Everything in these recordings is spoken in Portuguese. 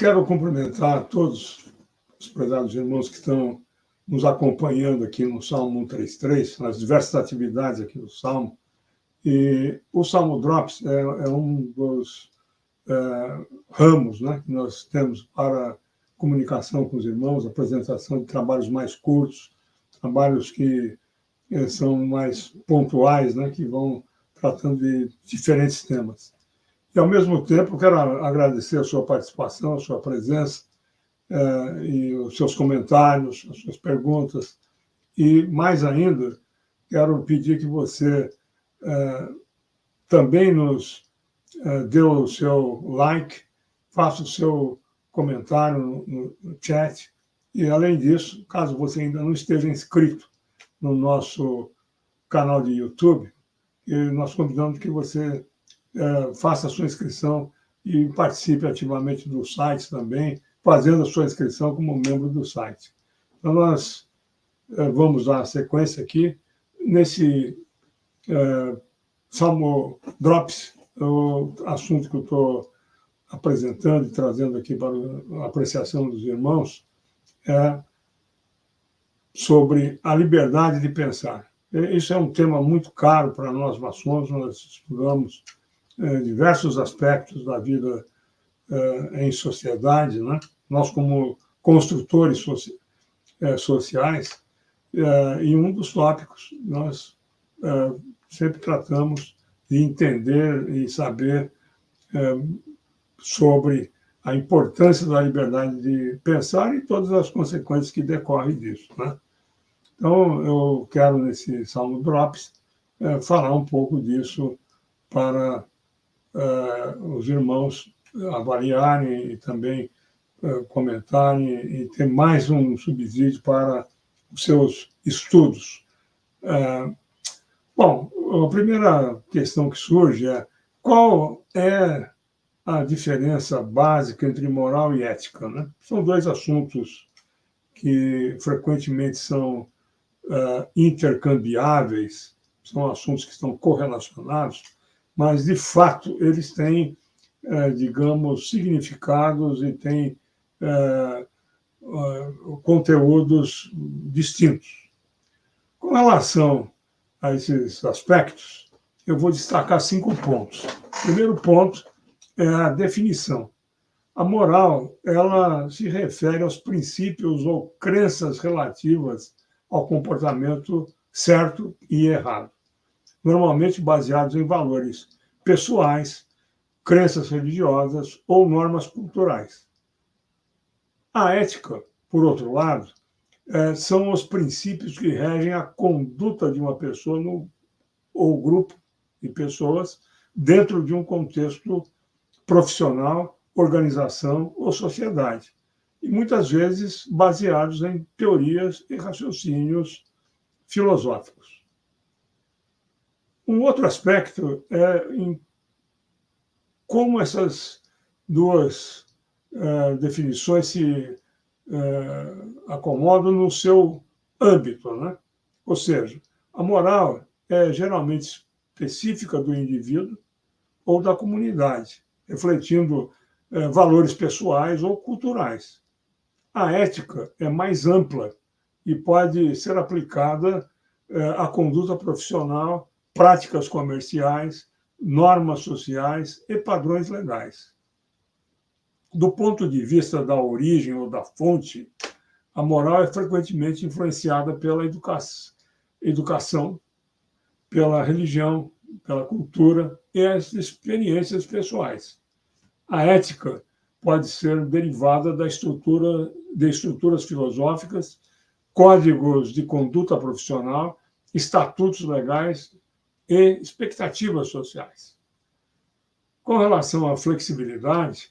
quero cumprimentar todos os prezados irmãos que estão nos acompanhando aqui no Salmo 133, nas diversas atividades aqui do Salmo. E o Salmo Drops é um dos ramos, né, que nós temos para comunicação com os irmãos, apresentação de trabalhos mais curtos, trabalhos que são mais pontuais, né, que vão tratando de diferentes temas. E, ao mesmo tempo, quero agradecer a sua participação, a sua presença, e os seus comentários, as suas perguntas. E, mais ainda, quero pedir que você também nos dê o seu like, faça o seu comentário no chat. E, além disso, caso você ainda não esteja inscrito no nosso canal de YouTube, nós convidamos que você faça a sua inscrição e participe ativamente do site também, fazendo a sua inscrição como membro do site. Então, nós vamos dar sequência aqui. Nesse Salmo Drops, o assunto que eu estou apresentando e trazendo aqui para a apreciação dos irmãos é sobre a liberdade de pensar. Isso é um tema muito caro para nós maçons, nós estudamos diversos aspectos da vida em sociedade, né? Nós, como construtores sociais, e um dos tópicos nós sempre tratamos de entender e saber sobre a importância da liberdade de pensar e todas as consequências que decorrem disso, né? Então, eu quero, nesse Salmo Drops, falar um pouco disso para os irmãos avaliarem e também comentarem e ter mais um subsídio para os seus estudos. Bom, a primeira questão que surge é qual é a diferença básica entre moral e ética, né? São dois assuntos que frequentemente são intercambiáveis, são assuntos que estão correlacionados, mas, de fato, eles têm, digamos, significados e têm conteúdos distintos. Com relação a esses aspectos, eu vou destacar 5 pontos. O primeiro ponto é a definição. A moral, ela se refere aos princípios ou crenças relativas ao comportamento certo e errado, normalmente baseados em valores pessoais, crenças religiosas ou normas culturais. A ética, por outro lado, são os princípios que regem a conduta de uma pessoa ou grupo de pessoas dentro de um contexto profissional, organização ou sociedade, e muitas vezes baseados em teorias e raciocínios filosóficos. Um outro aspecto é em como essas duas definições se acomodam no seu âmbito, né? Ou seja, a moral é geralmente específica do indivíduo ou da comunidade, refletindo valores pessoais ou culturais. A ética é mais ampla e pode ser aplicada à conduta profissional, práticas comerciais, normas sociais e padrões legais. Do ponto de vista da origem ou da fonte, a moral é frequentemente influenciada pela educação, pela religião, pela cultura e as experiências pessoais. A ética pode ser derivada de estruturas filosóficas, códigos de conduta profissional, estatutos legais e expectativas sociais. Com relação à flexibilidade,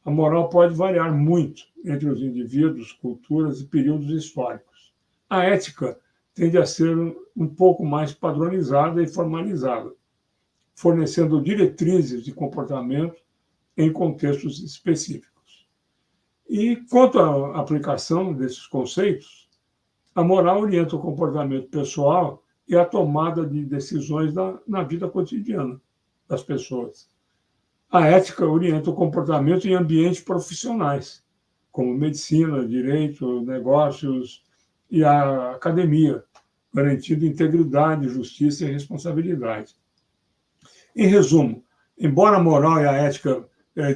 a moral pode variar muito entre os indivíduos, culturas e períodos históricos. A ética tende a ser um pouco mais padronizada e formalizada, fornecendo diretrizes de comportamento em contextos específicos. E, quanto à aplicação desses conceitos, a moral orienta o comportamento pessoal e a tomada de decisões na vida cotidiana das pessoas. A ética orienta o comportamento em ambientes profissionais, como medicina, direito, negócios e a academia, garantindo integridade, justiça e responsabilidade. Em resumo, embora a moral e a ética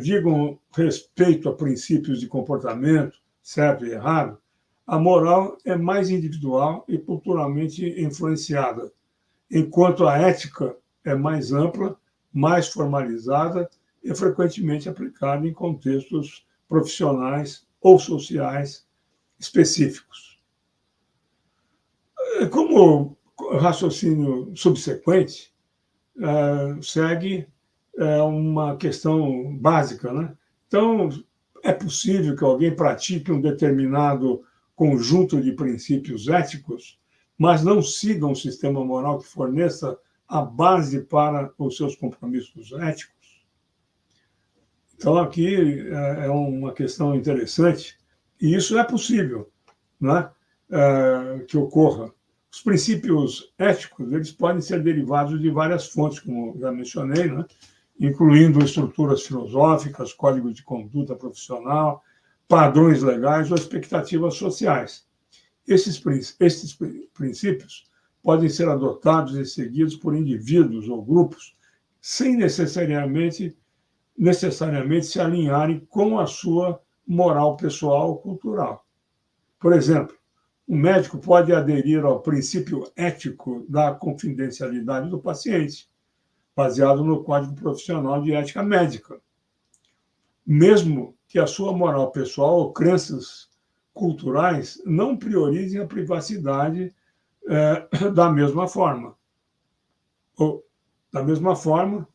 digam respeito a princípios de comportamento, certo e errado, a moral é mais individual e culturalmente influenciada, enquanto a ética é mais ampla, mais formalizada e frequentemente aplicada em contextos profissionais ou sociais específicos. Como raciocínio subsequente, segue uma questão básica, né? Então, é possível que alguém pratique um determinado conjunto de princípios éticos, mas não siga um sistema moral que forneça a base para os seus compromissos éticos? Então, aqui é uma questão interessante, e isso é possível, né? Que ocorra. Os princípios éticos eles podem ser derivados de várias fontes, como já mencionei, né? Incluindo estruturas filosóficas, códigos de conduta profissional, padrões legais ou expectativas sociais. Esses princípios podem ser adotados e seguidos por indivíduos ou grupos sem necessariamente se alinharem com a sua moral pessoal ou cultural. Por exemplo, um médico pode aderir ao princípio ético da confidencialidade do paciente, baseado no Código Profissional de Ética Médica, mesmo que a sua moral pessoal ou crenças culturais não priorizem a privacidade da mesma forma. Da mesma forma,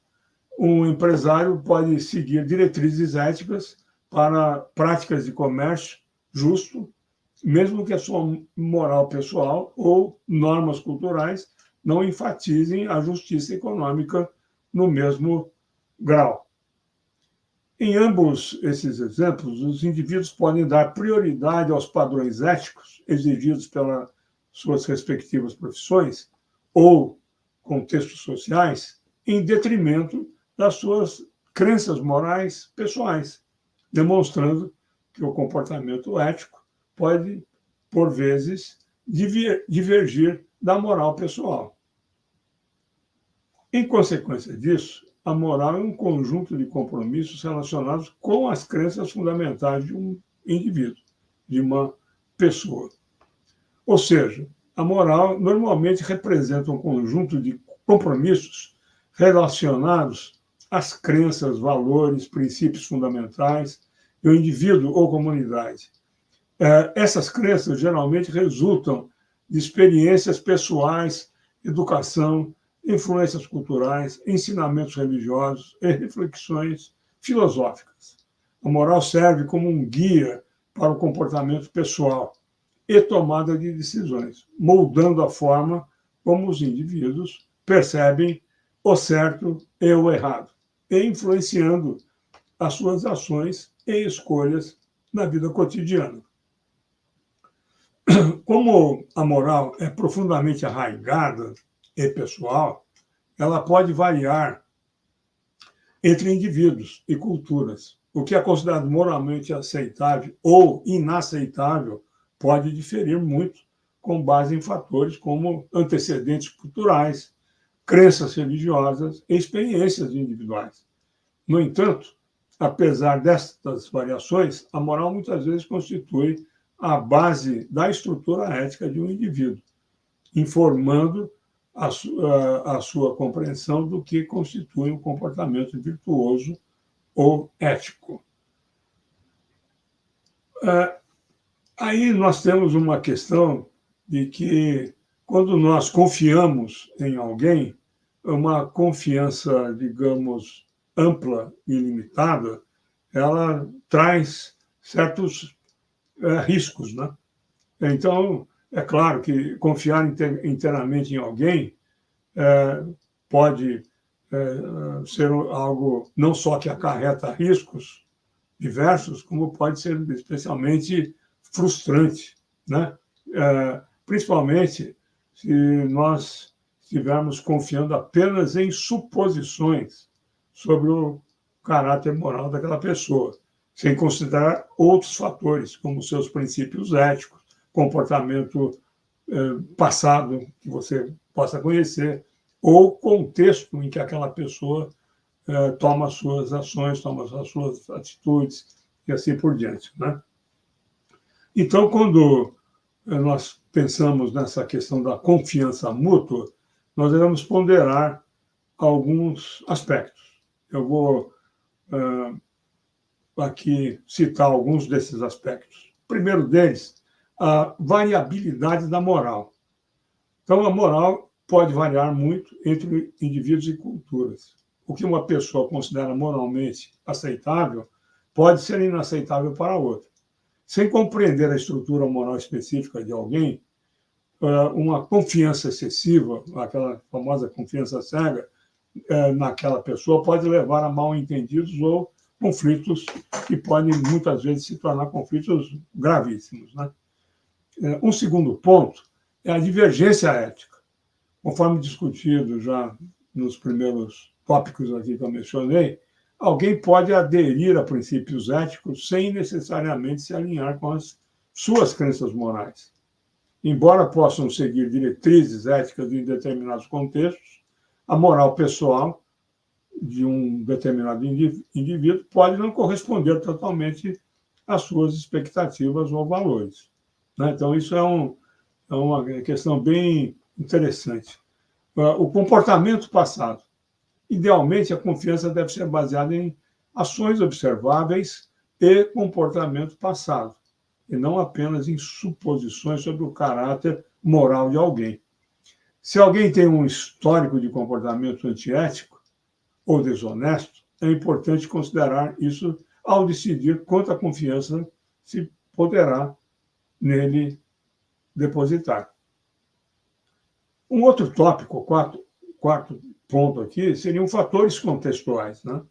um empresário pode seguir diretrizes éticas para práticas de comércio justo, mesmo que a sua moral pessoal ou normas culturais não enfatizem a justiça econômica no mesmo grau. Em ambos esses exemplos, os indivíduos podem dar prioridade aos padrões éticos exigidos pelas suas respectivas profissões ou contextos sociais, em detrimento das suas crenças morais pessoais, demonstrando que o comportamento ético pode, por vezes, divergir da moral pessoal. Em consequência disso, a moral é um conjunto de compromissos relacionados com as crenças fundamentais de um indivíduo, de uma pessoa. Ou seja, a moral normalmente representa um conjunto de compromissos relacionados às crenças, valores, princípios fundamentais do indivíduo ou comunidade. Essas crenças geralmente resultam de experiências pessoais, educação, influências culturais, ensinamentos religiosos e reflexões filosóficas. A moral serve como um guia para o comportamento pessoal e tomada de decisões, moldando a forma como os indivíduos percebem o certo e o errado, e influenciando as suas ações e escolhas na vida cotidiana. Como a moral é profundamente arraigada e pessoal, ela pode variar entre indivíduos e culturas. O que é considerado moralmente aceitável ou inaceitável pode diferir muito com base em fatores como antecedentes culturais, crenças religiosas e experiências individuais. No entanto, apesar destas variações, a moral muitas vezes constitui a base da estrutura ética de um indivíduo, informando a sua compreensão do que constitui um comportamento virtuoso ou ético. Aí nós temos uma questão de que, quando nós confiamos em alguém, uma confiança, digamos, ampla e limitada, ela traz certos riscos, né? Então, é claro que confiar inteiramente em alguém pode ser algo não só que acarreta riscos diversos, como pode ser especialmente frustrante, né? Principalmente se nós estivermos confiando apenas em suposições sobre o caráter moral daquela pessoa, sem considerar outros fatores, como seus princípios éticos, comportamento passado que você possa conhecer, ou contexto em que aquela pessoa toma suas ações, toma as suas atitudes e assim por diante, né? Então, quando nós pensamos nessa questão da confiança mútua, nós devemos ponderar alguns aspectos. Eu vou aqui citar alguns desses aspectos. O primeiro deles, a variabilidade da moral. Então, a moral pode variar muito entre indivíduos e culturas. O que uma pessoa considera moralmente aceitável pode ser inaceitável para outra. Sem compreender a estrutura moral específica de alguém, uma confiança excessiva, aquela famosa confiança cega, naquela pessoa pode levar a mal-entendidos ou conflitos que podem, muitas vezes, se tornar conflitos gravíssimos, né? Um segundo ponto é a divergência ética. Conforme discutido já nos primeiros tópicos aqui que eu mencionei, alguém pode aderir a princípios éticos sem necessariamente se alinhar com as suas crenças morais. Embora possam seguir diretrizes éticas em determinados contextos, a moral pessoal de um determinado indivíduo pode não corresponder totalmente às suas expectativas ou valores, né? Então, isso é uma questão bem interessante. O comportamento passado. Idealmente, a confiança deve ser baseada em ações observáveis e comportamento passado, e não apenas em suposições sobre o caráter moral de alguém. Se alguém tem um histórico de comportamento antiético ou desonesto, é importante considerar isso ao decidir quanta confiança se poderá nele depositar. Um outro tópico, quarto ponto aqui, seriam fatores contextuais, né?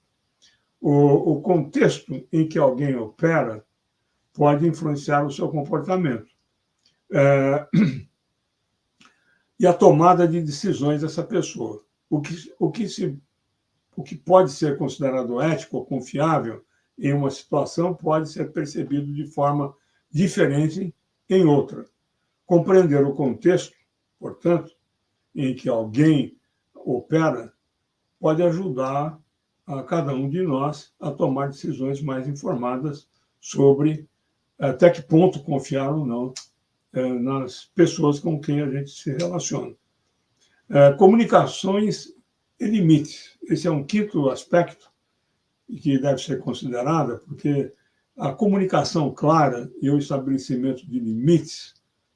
O contexto em que alguém opera pode influenciar o seu comportamento. E a tomada de decisões dessa pessoa. O que pode ser considerado ético ou confiável em uma situação pode ser percebido de forma diferente em outra. Compreender o contexto, portanto, em que alguém opera, pode ajudar a cada um de nós a tomar decisões mais informadas sobre até que ponto confiar ou não nas pessoas com quem a gente se relaciona. Comunicações e limites. Esse é um quinto aspecto que deve ser considerado, porque a comunicação clara e o estabelecimento de limites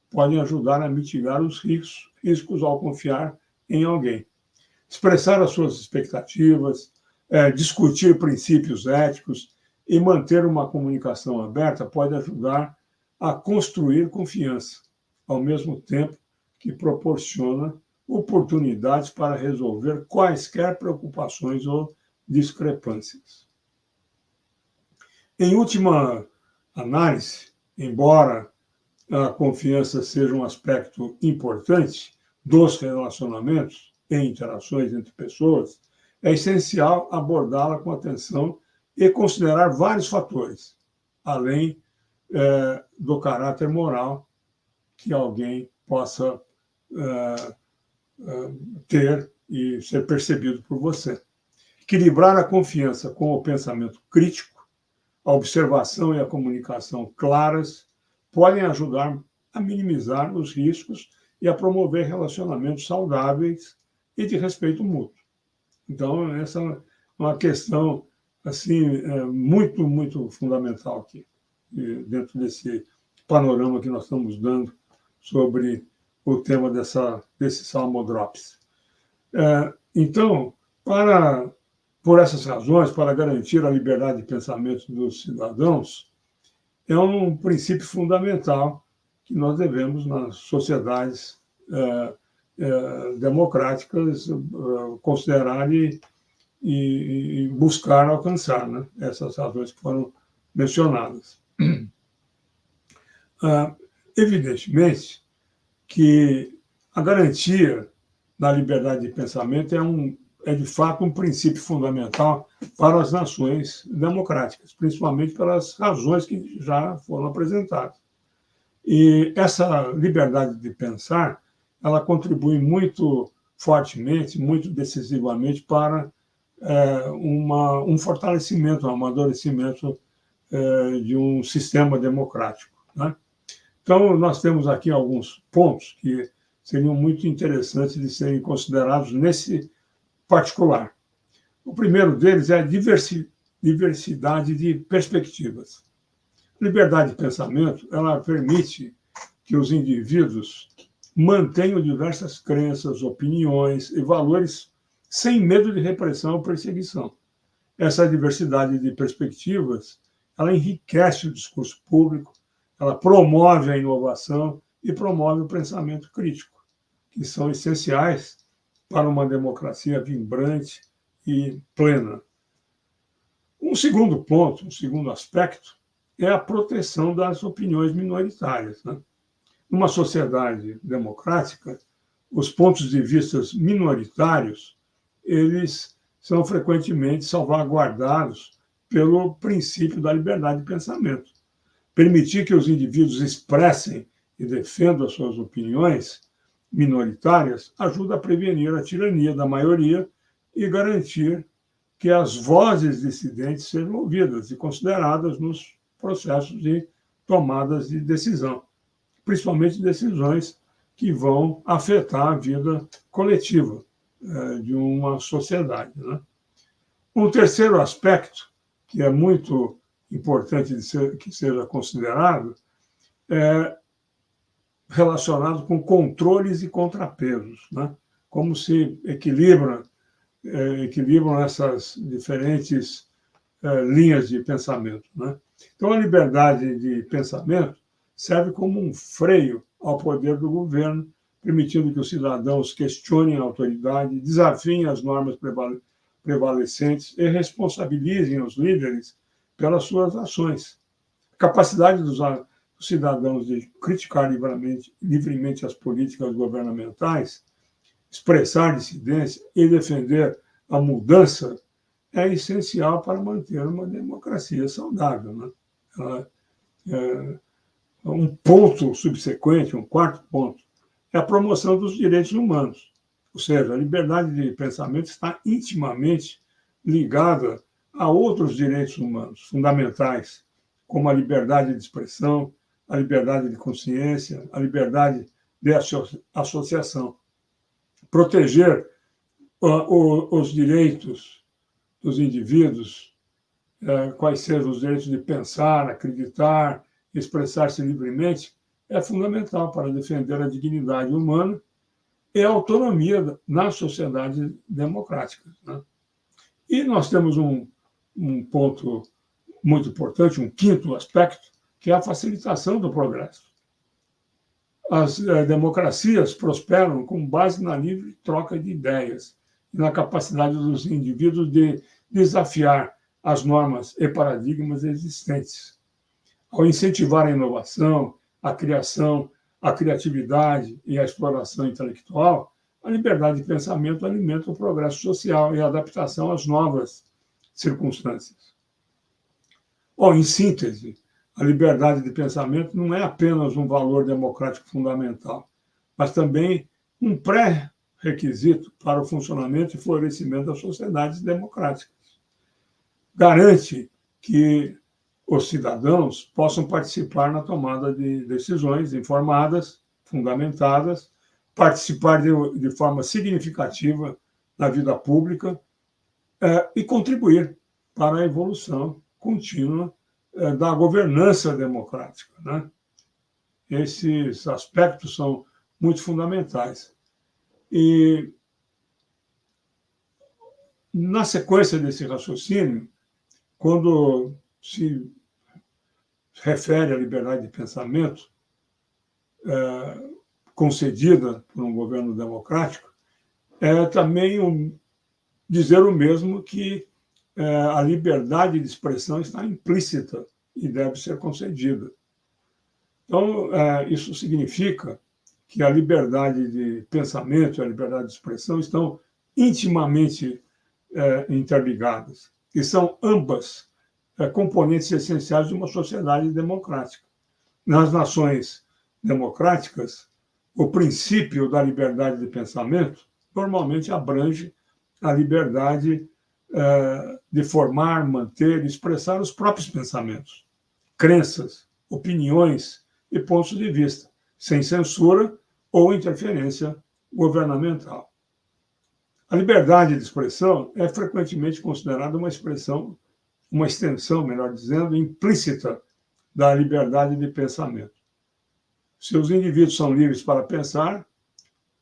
podem ajudar a mitigar os riscos ao confiar em alguém. Expressar as suas expectativas, discutir princípios éticos e manter uma comunicação aberta pode ajudar a construir confiança, ao mesmo tempo que proporciona oportunidades para resolver quaisquer preocupações ou discrepâncias. Em última análise, embora a confiança seja um aspecto importante dos relacionamentos e interações entre pessoas, é essencial abordá-la com atenção e considerar vários fatores, além do caráter moral que alguém possa ter e ser percebido por você. Equilibrar a confiança com o pensamento crítico, a observação e a comunicação claras podem ajudar a minimizar os riscos e a promover relacionamentos saudáveis e de respeito mútuo. Então, essa é uma questão assim, muito, muito fundamental aqui, dentro desse panorama que nós estamos dando sobre o tema desse Salmo Drops. Então, por essas razões, para garantir a liberdade de pensamento dos cidadãos, é um princípio fundamental que nós devemos, nas sociedades democráticas, considerar e buscar alcançar, né? Essas razões que foram mencionadas. Evidentemente que a garantia da liberdade de pensamento é um é de fato um princípio fundamental para as nações democráticas, principalmente pelas razões que já foram apresentadas. E essa liberdade de pensar, ela contribui muito fortemente, muito decisivamente para um fortalecimento, um amadurecimento de um sistema democrático, né? Então, nós temos aqui alguns pontos que seriam muito interessantes de serem considerados nesse particular. O primeiro deles é a diversidade de perspectivas. Liberdade de pensamento, ela permite que os indivíduos mantenham diversas crenças, opiniões e valores sem medo de repressão ou perseguição. Essa diversidade de perspectivas, ela enriquece o discurso público, ela promove a inovação e promove o pensamento crítico, que são essenciais para uma democracia vibrante e plena. Um segundo ponto, um segundo aspecto, é a proteção das opiniões minoritárias, né? Numa sociedade democrática, os pontos de vista minoritários, eles são frequentemente salvaguardados pelo princípio da liberdade de pensamento. Permitir que os indivíduos expressem e defendam as suas opiniões minoritárias ajuda a prevenir a tirania da maioria e garantir que as vozes dissidentes sejam ouvidas e consideradas nos processos de tomadas de decisão, principalmente decisões que vão afetar a vida coletiva de uma sociedade, né? Um terceiro aspecto, que é muito importante que seja considerado, é relacionado com controles e contrapesos, né? Como se equilibram essas diferentes linhas de pensamento, né? Então, a liberdade de pensamento serve como um freio ao poder do governo, permitindo que os cidadãos questionem a autoridade, desafiem as normas prevalecentes e responsabilizem os líderes pelas suas ações. A capacidade dos cidadãos de criticar livremente as políticas governamentais, expressar dissidência e defender a mudança é essencial para manter uma democracia saudável, né? Um ponto subsequente, um quarto ponto, é a promoção dos direitos humanos. Ou seja, a liberdade de pensamento está intimamente ligada a outros direitos humanos fundamentais, como a liberdade de expressão, a liberdade de consciência, a liberdade de associação. Proteger os direitos dos indivíduos, quais sejam os direitos de pensar, acreditar, expressar-se livremente, é fundamental para defender a dignidade humana e a autonomia nas sociedades democráticas, né? E nós temos um ponto muito importante, um quinto aspecto, que é a facilitação do progresso. As democracias prosperam com base na livre troca de ideias e na capacidade dos indivíduos de desafiar as normas e paradigmas existentes. Ao incentivar a inovação, a criação, a criatividade e a exploração intelectual, a liberdade de pensamento alimenta o progresso social e a adaptação às novas circunstâncias. Bom, em síntese, a liberdade de pensamento não é apenas um valor democrático fundamental, mas também um pré-requisito para o funcionamento e florescimento das sociedades democráticas. Garante que os cidadãos possam participar na tomada de decisões informadas, fundamentadas, participar de forma significativa na vida pública e contribuir para a evolução contínua da governança democrática, né? Esses aspectos são muito fundamentais. E, na sequência desse raciocínio, quando se refere à liberdade de pensamento concedida por um governo democrático, é também dizer o mesmo que a liberdade de expressão está implícita e deve ser concedida. Então, isso significa que a liberdade de pensamento e a liberdade de expressão estão intimamente interligadas, e são ambas componentes essenciais de uma sociedade democrática. Nas nações democráticas, o princípio da liberdade de pensamento normalmente abrange a liberdade de formar, manter e expressar os próprios pensamentos, crenças, opiniões e pontos de vista, sem censura ou interferência governamental. A liberdade de expressão é frequentemente considerada uma extensão, melhor dizendo, implícita da liberdade de pensamento. Se os indivíduos são livres para pensar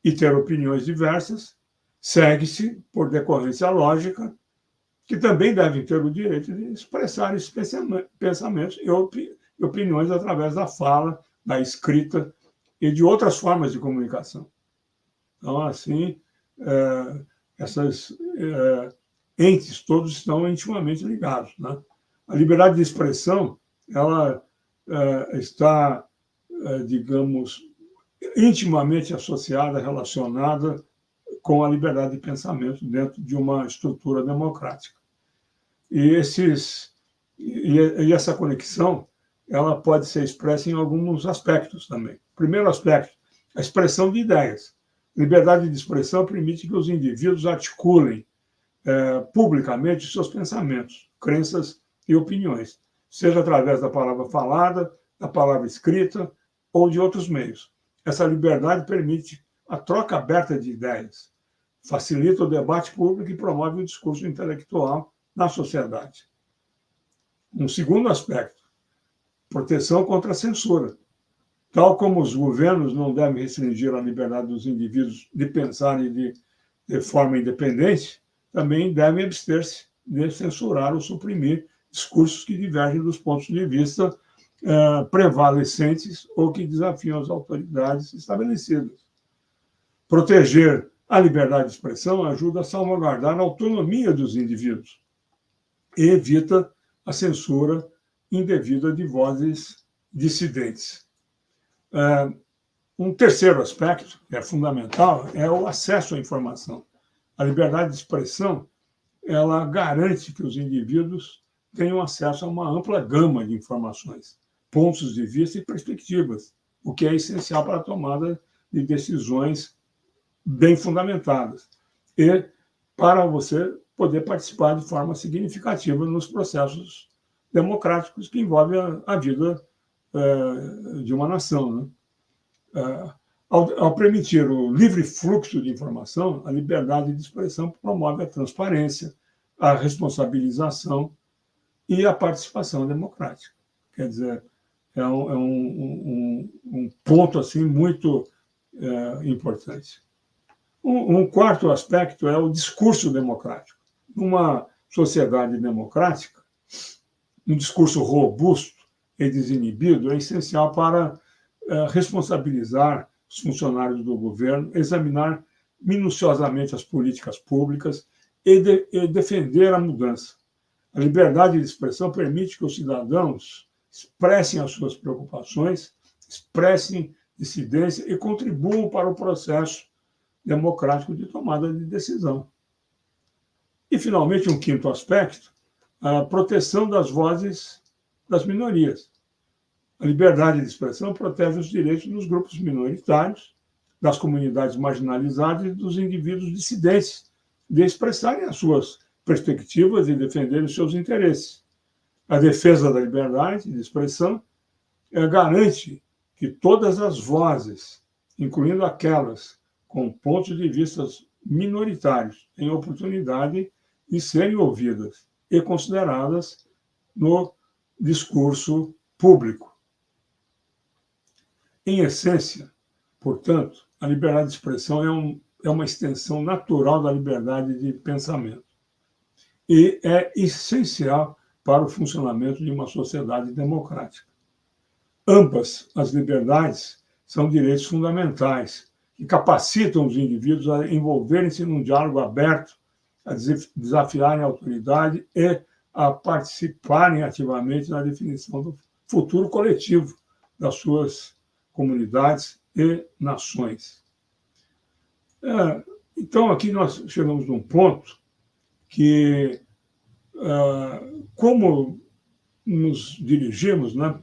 e ter opiniões diversas, segue-se, por decorrência lógica, que também devem ter o direito de expressar esses pensamentos e opiniões através da fala, da escrita e de outras formas de comunicação. Então, assim, essas entes todos estão intimamente ligados, né? A liberdade de expressão, ela está, digamos, intimamente associada, relacionada com a liberdade de pensamento dentro de uma estrutura democrática. E essa conexão, ela pode ser expressa em alguns aspectos também. Primeiro aspecto, a expressão de ideias. Liberdade de expressão permite que os indivíduos articulem publicamente seus pensamentos, crenças e opiniões, seja através da palavra falada, da palavra escrita ou de outros meios. Essa liberdade permite a troca aberta de ideias, facilita o debate público e promove o discurso intelectual na sociedade. Um segundo aspecto, proteção contra a censura. Tal como os governos não devem restringir a liberdade dos indivíduos de pensarem de forma independente, também devem abster-se de censurar ou suprimir discursos que divergem dos pontos de vista prevalecentes ou que desafiam as autoridades estabelecidas. Proteger a liberdade de expressão ajuda a salvaguardar a autonomia dos indivíduos e evita a censura indevida de vozes dissidentes. Um terceiro aspecto, que é fundamental, é o acesso à informação. A liberdade de expressão, ela garante que os indivíduos tenham acesso a uma ampla gama de informações, pontos de vista e perspectivas, o que é essencial para a tomada de decisões bem fundamentadas e para você poder participar de forma significativa nos processos democráticos que envolvem a vida de uma nação, né? Ao permitir o livre fluxo de informação, a liberdade de expressão promove a transparência, a responsabilização e a participação democrática. Quer dizer, é um ponto assim muito importante. Um quarto aspecto é o discurso democrático. Numa sociedade democrática, um discurso robusto e desinibido é essencial para responsabilizar os funcionários do governo, examinar minuciosamente as políticas públicas e defender a mudança. A liberdade de expressão permite que os cidadãos expressem as suas preocupações, expressem dissidência e contribuam para o processo democrático de tomada de decisão. E, finalmente, um quinto aspecto, a proteção das vozes das minorias. A liberdade de expressão protege os direitos dos grupos minoritários, das comunidades marginalizadas e dos indivíduos dissidentes de expressarem as suas perspectivas e defenderem os seus interesses. A defesa da liberdade de expressão garante que todas as vozes, incluindo aquelas com pontos de vista minoritários, tenham oportunidade de serem ouvidas e consideradas no discurso público. Em essência, portanto, a liberdade de expressão é uma extensão natural da liberdade de pensamento e é essencial para o funcionamento de uma sociedade democrática. Ambas as liberdades são direitos fundamentais que capacitam os indivíduos a envolverem-se num diálogo aberto, a desafiarem a autoridade e a participarem ativamente na definição do futuro coletivo das suas comunidades e nações. Então, aqui nós chegamos num ponto que, como nos dirigimos, né,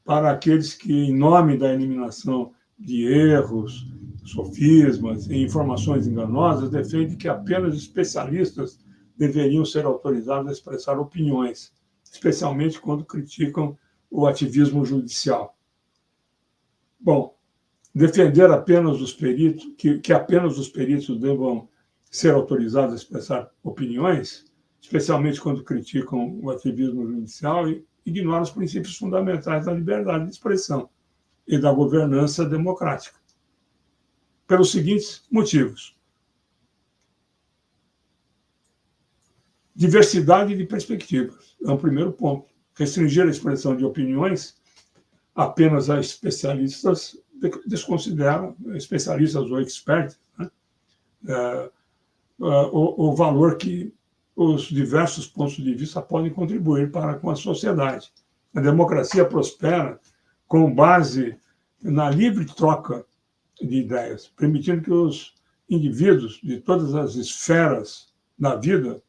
para aqueles que, em nome da eliminação de erros, sofismas e informações enganosas, defendem que apenas especialistas deveriam ser autorizados a expressar opiniões, especialmente quando criticam o ativismo judicial. Bom, defender apenas os peritos, que apenas os peritos devam ser autorizados a expressar opiniões, especialmente quando criticam o ativismo judicial, e ignora os princípios fundamentais da liberdade de expressão e da governança democrática, pelos seguintes motivos: diversidade de perspectivas é o primeiro ponto. Restringir a expressão de opiniões apenas a especialistas desconsideram, especialistas ou experts, né, o valor que os diversos pontos de vista podem contribuir para com a sociedade. A democracia prospera com base na livre troca de ideias, permitindo que os indivíduos de todas as esferas da vida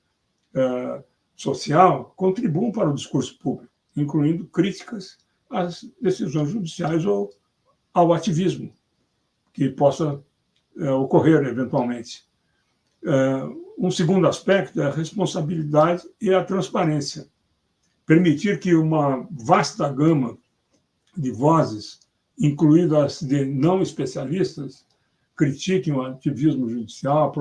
social contribuam para o discurso público, incluindo críticas às decisões judiciais ou ao ativismo que possa ocorrer eventualmente. Um segundo aspecto é a responsabilidade e a transparência. Permitir que uma vasta gama de vozes, incluídas de não especialistas, critiquem o ativismo judicial,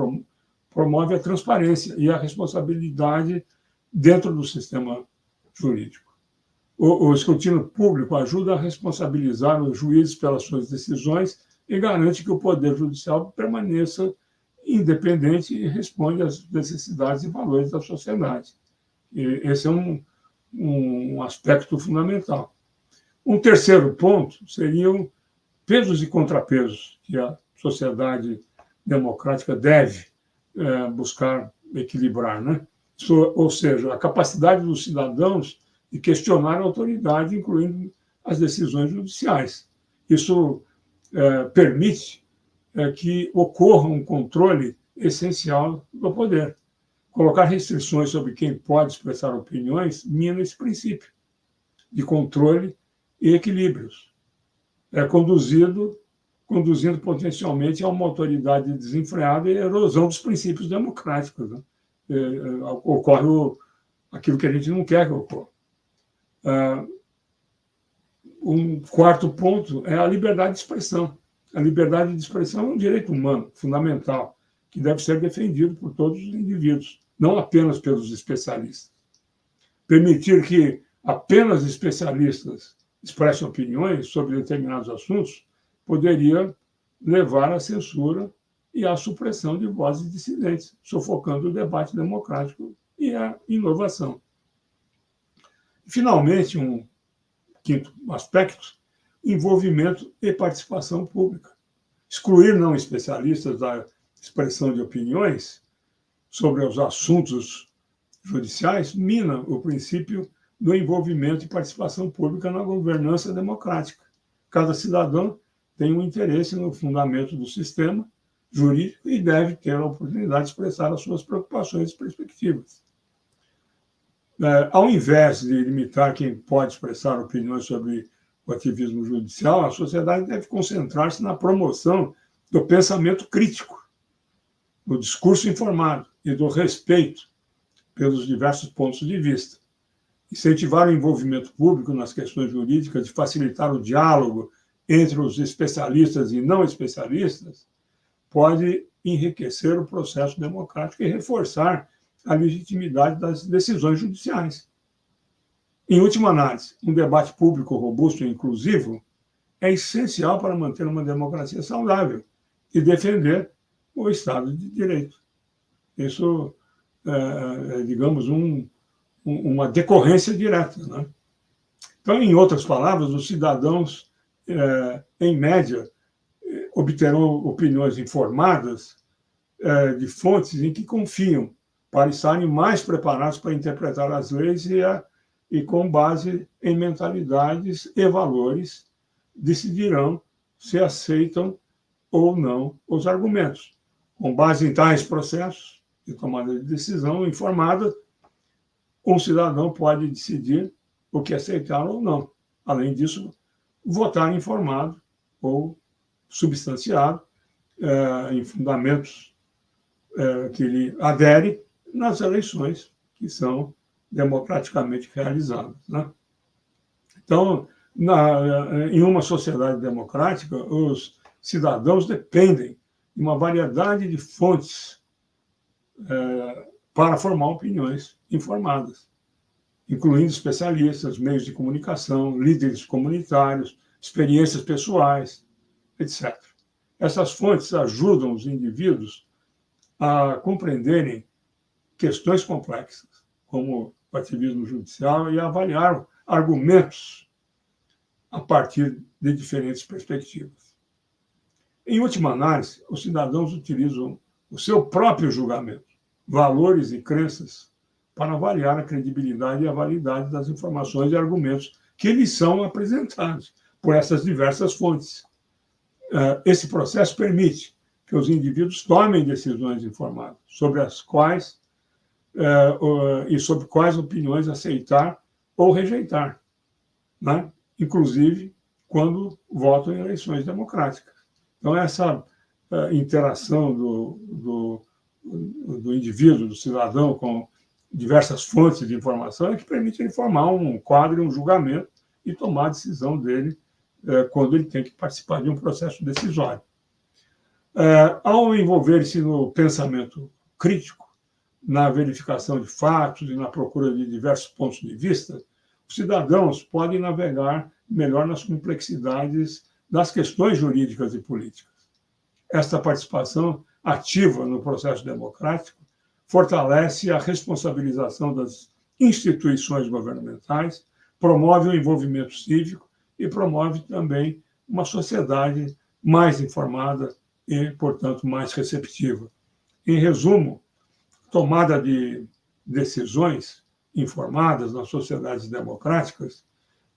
promove a transparência e a responsabilidade dentro do sistema jurídico. O escrutínio público ajuda a responsabilizar os juízes pelas suas decisões e garante que o Poder Judicial permaneça independente e responde às necessidades e valores da sociedade. E esse é um aspecto fundamental. Um terceiro ponto seriam pesos e contrapesos que a sociedade democrática deve buscar equilibrar, né? Ou seja, a capacidade dos cidadãos de questionar a autoridade, incluindo as decisões judiciais. Isso permite que ocorra um controle essencial do poder. Colocar restrições sobre quem pode expressar opiniões mina esse princípio de controle e equilíbrios, conduzindo potencialmente a uma autoridade desenfreada e a erosão dos princípios democráticos, né? Ocorre aquilo que a gente não quer que ocorra. Um quarto ponto é a liberdade de expressão. A liberdade de expressão é um direito humano fundamental que deve ser defendido por todos os indivíduos, não apenas pelos especialistas. Permitir que apenas especialistas expressem opiniões sobre determinados assuntos poderia levar à censura e à supressão de vozes dissidentes, sufocando o debate democrático e a inovação. Finalmente, um quinto aspecto: envolvimento e participação pública. Excluir não especialistas da expressão de opiniões sobre os assuntos judiciais mina o princípio do envolvimento e participação pública na governança democrática. Cada cidadão tem um interesse no fundamento do sistema jurídico e deve ter a oportunidade de expressar as suas preocupações e perspectivas. Ao invés de limitar quem pode expressar opiniões sobre o ativismo judicial, a sociedade deve concentrar-se na promoção do pensamento crítico, do discurso informado e do respeito pelos diversos pontos de vista. Incentivar o envolvimento público nas questões jurídicas, de facilitar o diálogo entre os especialistas e não especialistas, pode enriquecer o processo democrático e reforçar a legitimidade das decisões judiciais. Em última análise, um debate público robusto e inclusivo é essencial para manter uma democracia saudável e defender o Estado de Direito. Isso digamos, uma decorrência direta, né? Então, em outras palavras, os cidadãos, em média, obterão opiniões informadas de fontes em que confiam, para estarem mais preparados para interpretar as leis e com base em mentalidades e valores, decidirão se aceitam ou não os argumentos. Com base em tais processos de tomada de decisão informada, um cidadão pode decidir o que aceitar ou não. Além disso, votar informado ou substanciado em fundamentos que ele adere nas eleições que são democraticamente realizadas, né? Então, em uma sociedade democrática, os cidadãos dependem de uma variedade de fontes para formar opiniões informadas, incluindo especialistas, meios de comunicação, líderes comunitários, experiências pessoais, etc. Essas fontes ajudam os indivíduos a compreenderem questões complexas, como o ativismo judicial, e a avaliar argumentos a partir de diferentes perspectivas. Em última análise, os cidadãos utilizam o seu próprio julgamento, valores e crenças para avaliar a credibilidade e a validade das informações e argumentos que lhes são apresentados por essas diversas fontes. Esse processo permite que os indivíduos tomem decisões informadas sobre as quais e sobre quais opiniões aceitar ou rejeitar, né? Inclusive quando votam em eleições democráticas. Então, essa interação do indivíduo, do cidadão, com diversas fontes de informação é que permite ele formar um quadro, um julgamento e tomar a decisão dele quando ele tem que participar de um processo decisório. Ao envolver-se no pensamento crítico, na verificação de fatos e na procura de diversos pontos de vista, os cidadãos podem navegar melhor nas complexidades das questões jurídicas e políticas. Esta participação ativa no processo democrático fortalece a responsabilização das instituições governamentais, promove o envolvimento cívico e promove também uma sociedade mais informada e, portanto, mais receptiva. Em resumo, tomada de decisões informadas nas sociedades democráticas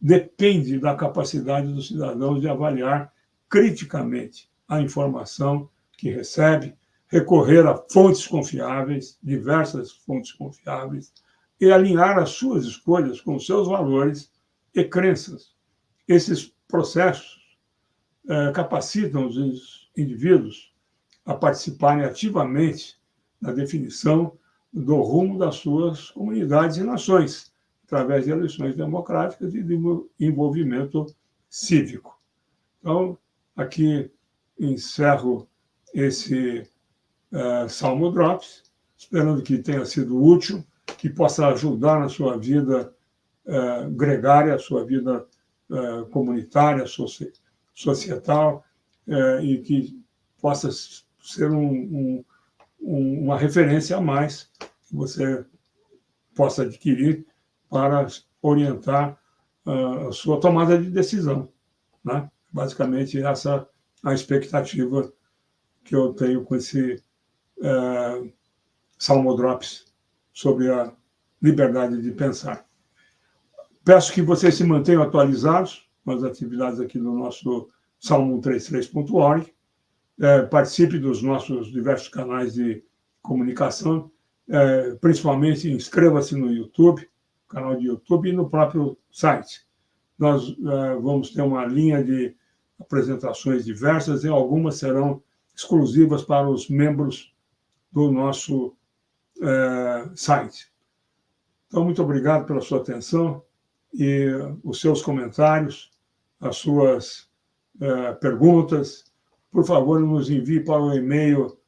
depende da capacidade dos cidadãos de avaliar criticamente a informação que recebe, recorrer a fontes confiáveis, diversas fontes confiáveis, e alinhar as suas escolhas com os seus valores e crenças. Esses processos capacitam os indivíduos a participarem ativamente na definição do rumo das suas comunidades e nações, através de eleições democráticas e de envolvimento cívico. Então, aqui encerro esse Salmo Drops, esperando que tenha sido útil, que possa ajudar na sua vida gregária, sua vida comunitária, societal, e que possa ser uma referência a mais que você possa adquirir para orientar a sua tomada de decisão, né? Basicamente, essa é a expectativa que eu tenho com esse Salmo Drops sobre a liberdade de pensar. Peço que vocês se mantenham atualizados com as atividades aqui no nosso salmo133.org. Participe dos nossos diversos canais de comunicação, principalmente inscreva-se no YouTube, canal de YouTube, e no próprio site. Nós vamos ter uma linha de apresentações diversas e algumas serão exclusivas para os membros do nosso site. Então, muito obrigado pela sua atenção e os seus comentários, as suas perguntas. Por favor, nos envie para o e-mail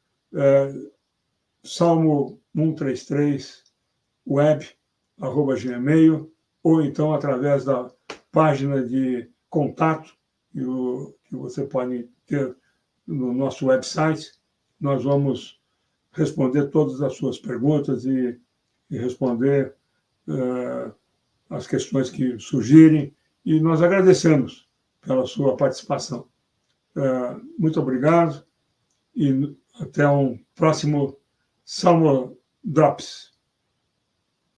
salmo133web@gmail, ou então através da página de contato que você pode ter no nosso website. Nós vamos responder todas as suas perguntas e responder as questões que surgirem, e nós agradecemos pela sua participação. Muito obrigado e até um próximo Salmo Drops.